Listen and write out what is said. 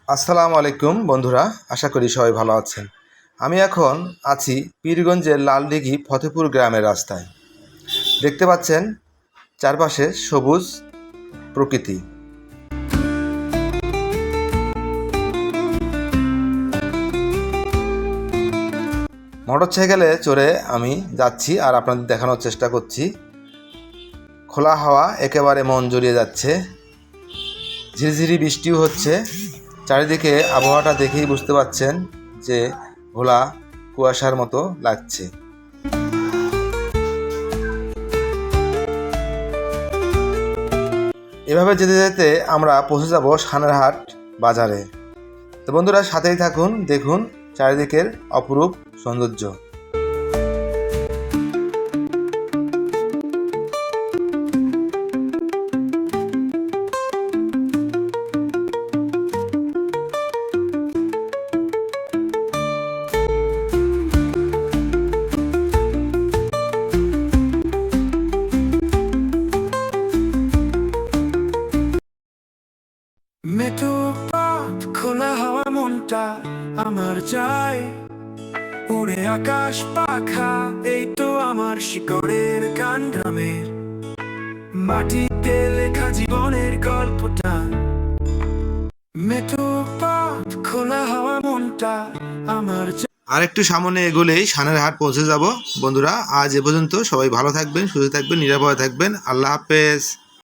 আসসালামু আলাইকুম বন্ধুরা, আশা করি সবাই ভালো আছেন। আমি এখন আছি পীরগঞ্জের লালদিঘি ফতেপুর গ্রামের রাস্তায়। দেখতে পাচ্ছেন চারপাশে সবুজ প্রকৃতি। মোটরসাইকেলে চড়ে আমি যাচ্ছি আর আপনাদের দেখানোর চেষ্টা করছি। খোলা হাওয়া একেবারে মন জড়িয়ে যাচ্ছে, ঝিরিঝিরি বৃষ্টিও হচ্ছে। চারিদিকে আবহাওয়াটা দেখেই বুঝতে পারছেন যে ঘোলা কুয়াশার মতো লাগছে। এভাবে যেতে যেতে আমরা পৌঁছে যাব সানেরহাট বাজারে। তো বন্ধুরা, সাথেই থাকুন, দেখুন চারিদিকের অপরূপ সৌন্দর্য। মেঠো পথ, খোলা হাওয়া, মনটা আমার চাই উড়ে আকাশ পাখা। এই তো আমার শিকড়ের গান, গ্রামের মাটিতে লেখা জীবনের গল্পটা। মেঠো পথ, খোলা হাওয়া, মনটা আমার। আর একটু সামনে এগোলেই সানেরহাট পৌঁছে যাব। বন্ধুরা, আজ এ পর্যন্ত। সবাই ভালো থাকবেন, সুস্থ থাকবেন, নিরাপদে থাকবেন। আল্লাহ হাফেজ।